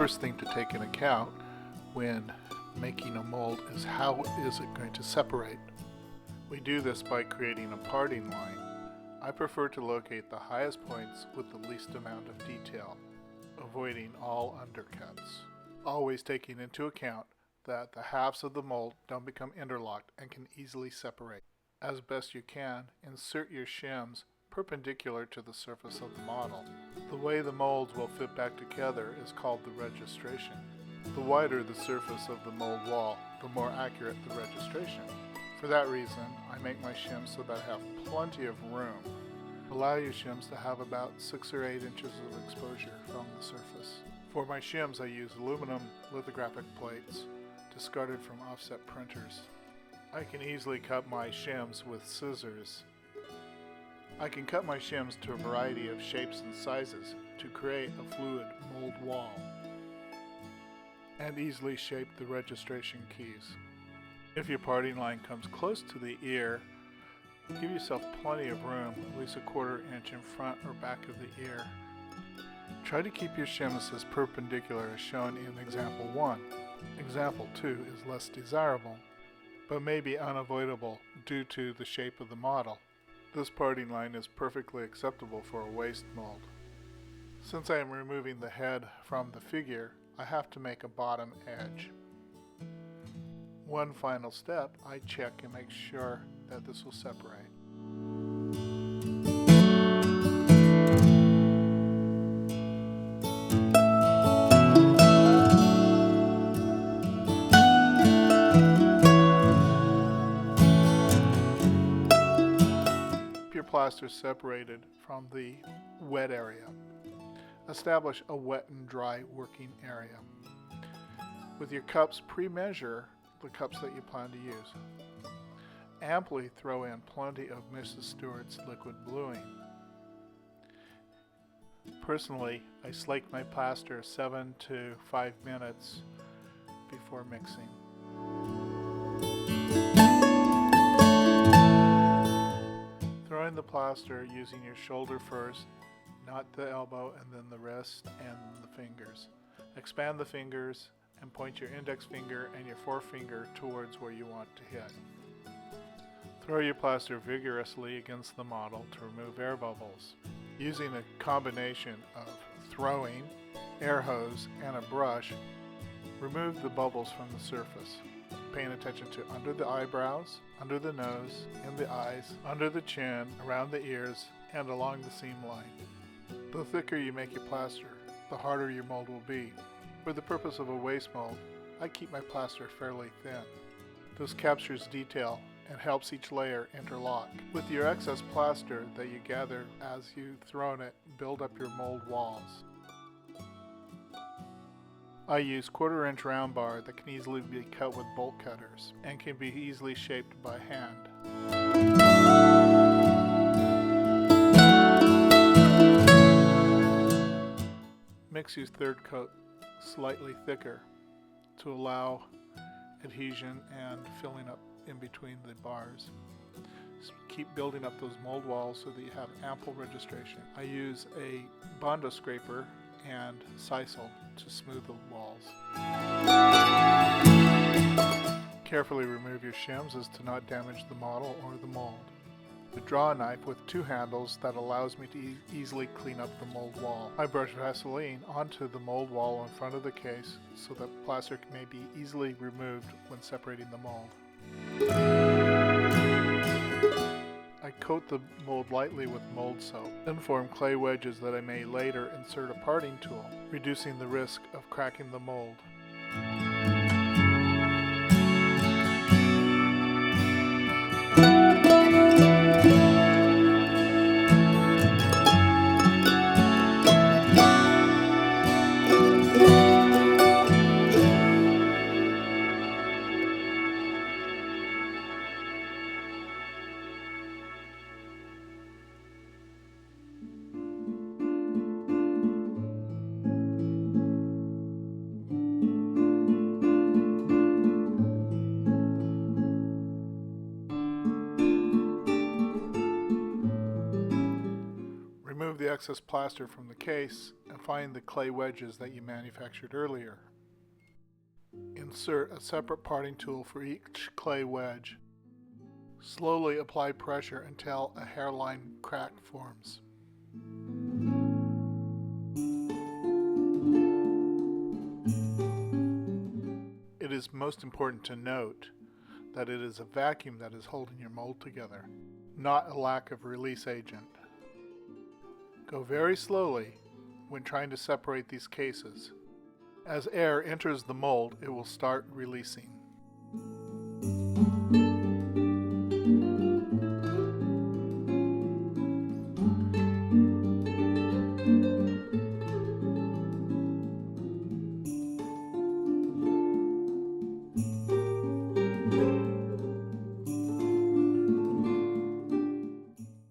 first thing to take into account when making a mold is how is it going to separate. We do this by creating a parting line. I prefer to locate the highest points with the least amount of detail, avoiding all undercuts. Always taking into account that the halves of the mold don't become interlocked and can easily separate. As best you can, insert your shims perpendicular to the surface of the model. The way the molds will fit back together is called the registration. The wider the surface of the mold wall, the more accurate the registration. For that reason, I make my shims so that I have plenty of room. Allow your shims to have about 6 or 8 inches of exposure from the surface. For my shims, I use aluminum lithographic plates discarded from offset printers. I can easily cut my shims with scissors. I can cut my shims to a variety of shapes and sizes to create a fluid mold wall and easily shape the registration keys. If your parting line comes close to the ear, give yourself plenty of room, at least a 1/4 inch in front or back of the ear. Try to keep your shims as perpendicular as shown in example 1. Example 2 is less desirable, but may be unavoidable due to the shape of the model. This parting line is perfectly acceptable for a waste mold. Since I am removing the head from the figure, I have to make a bottom edge. One final step, I check and make sure that this will separate. Keep your plaster separated from the wet area. Establish a wet and dry working area. With your cups, pre-measure the cups that you plan to use. Amply throw in plenty of Mrs. Stewart's liquid bluing. Personally, I slake my plaster 7 to 5 minutes before mixing. Throw in the plaster using your shoulder first, not the elbow, and then the wrist and the fingers. Expand the fingers and point your index finger and your forefinger towards where you want to hit. Throw your plaster vigorously against the model to remove air bubbles. Using a combination of throwing, air hose, and a brush, remove the bubbles from the surface. Paying attention to under the eyebrows, under the nose, in the eyes, under the chin, around the ears, and along the seam line. The thicker you make your plaster, the harder your mold will be. For the purpose of a waste mold, I keep my plaster fairly thin. This captures detail and helps each layer interlock. With your excess plaster that you gather as you've thrown it, build up your mold walls. I use 1/4 inch round bar that can easily be cut with bolt cutters and can be easily shaped by hand. Mix your third coat slightly thicker to allow adhesion and filling up in between the bars. Keep building up those mold walls so that you have ample registration. I use a Bondo scraper and sisal to smooth the walls. Carefully remove your shims as to not damage the model or the mold. I draw a knife with 2 handles that allows me to easily clean up the mold wall. I brush Vaseline onto the mold wall in front of the case so that plaster may be easily removed when separating the mold. I coat the mold lightly with mold soap, then form clay wedges that I may later insert a parting tool, reducing the risk of cracking the mold. Remove the excess plaster from the case and find the clay wedges that you manufactured earlier. Insert a separate parting tool for each clay wedge. Slowly apply pressure until a hairline crack forms. It is most important to note that it is a vacuum that is holding your mold together, not a lack of release agent. Go very slowly when trying to separate these cases. As air enters the mold, it will start releasing.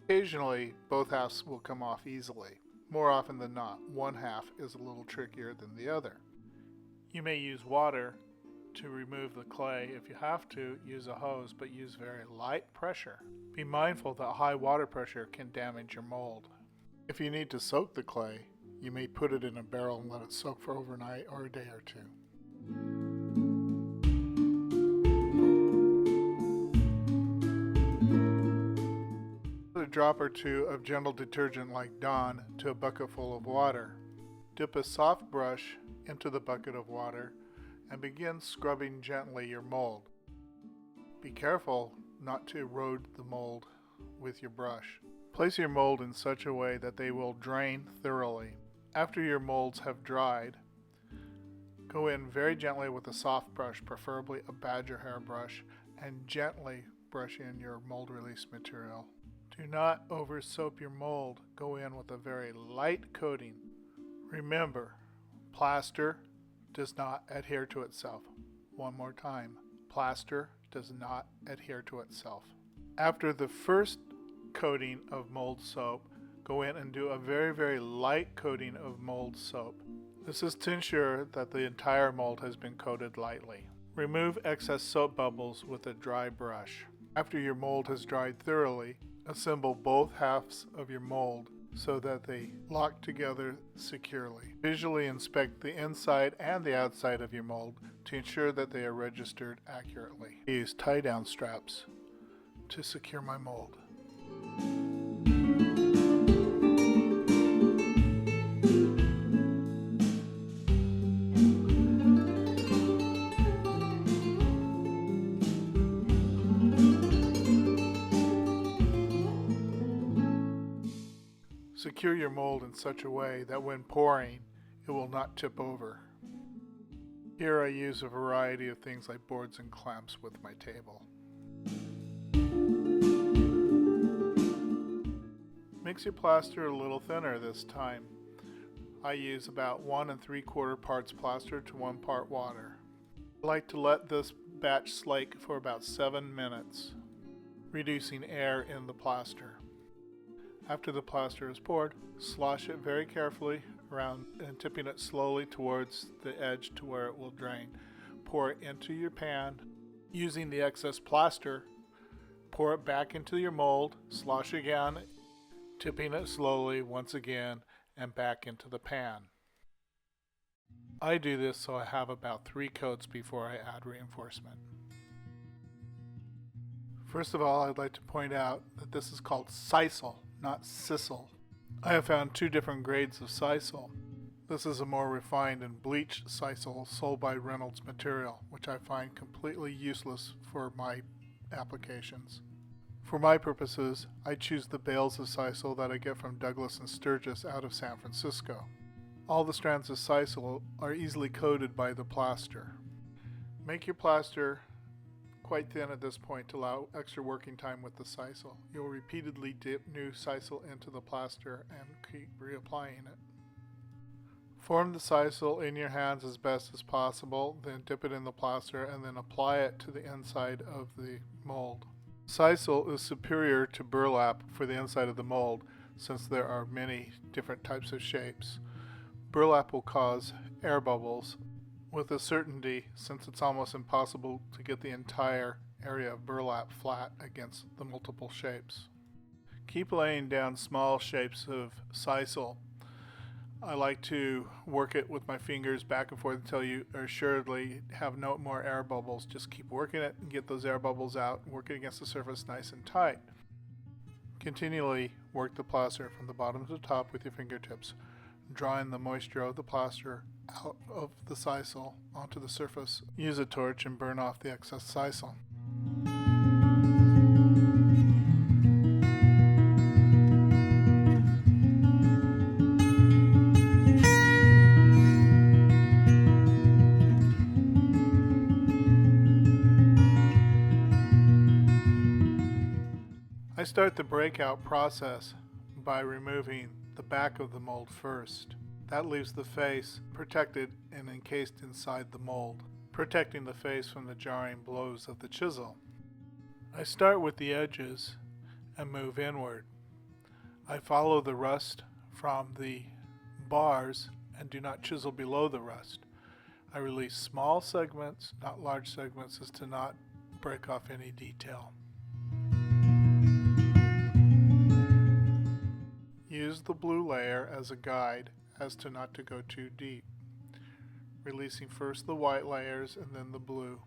Occasionally, both halves will come off easily. More often than not, one half is a little trickier than the other. You may use water to remove the clay. If you have to, use a hose, but use very light pressure. Be mindful that high water pressure can damage your mold. If you need to soak the clay, you may put it in a barrel and let it soak for overnight or a day or two. A drop or two of gentle detergent like Dawn to a bucket full of water. Dip a soft brush into the bucket of water and begin scrubbing gently your mold. Be careful not to erode the mold with your brush. Place your mold in such a way that they will drain thoroughly. After your molds have dried, go in very gently with a soft brush, preferably a badger hair brush, and gently brush in your mold release material. Do not over soap your mold. Go in with a very light coating. Remember, plaster does not adhere to itself. One more time, plaster does not adhere to itself. After the first coating of mold soap, go in and do a very, very light coating of mold soap. This is to ensure that the entire mold has been coated lightly. Remove excess soap bubbles with a dry brush. After your mold has dried thoroughly, assemble both halves of your mold so that they lock together securely. Visually inspect the inside and the outside of your mold to ensure that they are registered accurately. I use tie-down straps to secure my mold. Secure your mold in such a way that when pouring, it will not tip over. Here I use a variety of things like boards and clamps with my table. Mix your plaster a little thinner this time. I use about 1 3/4 parts plaster to 1 part water. I like to let this batch slake for about 7 minutes, reducing air in the plaster. After the plaster is poured, slosh it very carefully around and tipping it slowly towards the edge to where it will drain. Pour it into your pan. Using the excess plaster, pour it back into your mold, slosh again, tipping it slowly once again, and back into the pan. I do this so I have about 3 coats before I add reinforcement. First of all, I'd like to point out that this is called sisal, not sisal. I have found 2 different grades of sisal. This is a more refined and bleached sisal sold by Reynolds Material, which I find completely useless for my applications. For my purposes, I choose the bales of sisal that I get from Douglas and Sturgis out of San Francisco. All the strands of sisal are easily coated by the plaster. Make your plaster quite thin at this point to allow extra working time with the sisal. You'll repeatedly dip new sisal into the plaster and keep reapplying it. Form the sisal in your hands as best as possible, then dip it in the plaster and then apply it to the inside of the mold. Sisal is superior to burlap for the inside of the mold since there are many different types of shapes. Burlap will cause air bubbles with a certainty since it's almost impossible to get the entire area of burlap flat against the multiple shapes. Keep laying down small shapes of sisal. I like to work it with my fingers back and forth until you assuredly have no more air bubbles. Just keep working it and get those air bubbles out, work it against the surface nice and tight. Continually work the plaster from the bottom to the top with your fingertips, drawing the moisture of the plaster out of the sisal onto the surface. Use a torch and burn off the excess sisal. I start the breakout process by removing the back of the mold first. That leaves the face protected and encased inside the mold, protecting the face from the jarring blows of the chisel. I start with the edges and move inward. I follow the rust from the bars and do not chisel below the rust. I release small segments, not large segments, as to not break off any detail. Use the blue layer as a guide as to not to go too deep, releasing first the white layers and then the blue.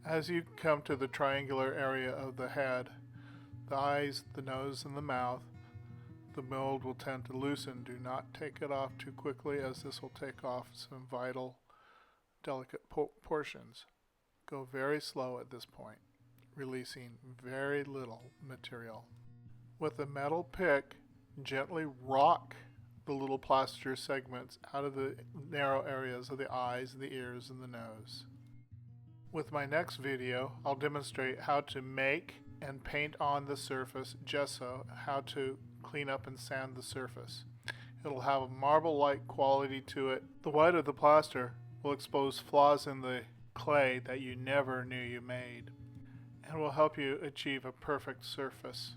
As you come to the triangular area of the head, the eyes, the nose, and the mouth, the mold will tend to loosen. Do not take it off too quickly, as this will take off some vital, delicate portions. Go very slow at this point, releasing very little material. With a metal pick, gently rock the little plaster segments out of the narrow areas of the eyes, the ears, and the nose. With my next video, I'll demonstrate how to make and paint on the surface gesso, how to clean up and sand the surface. It'll have a marble-like quality to it. The white of the plaster will expose flaws in the clay that you never knew you made, and will help you achieve a perfect surface.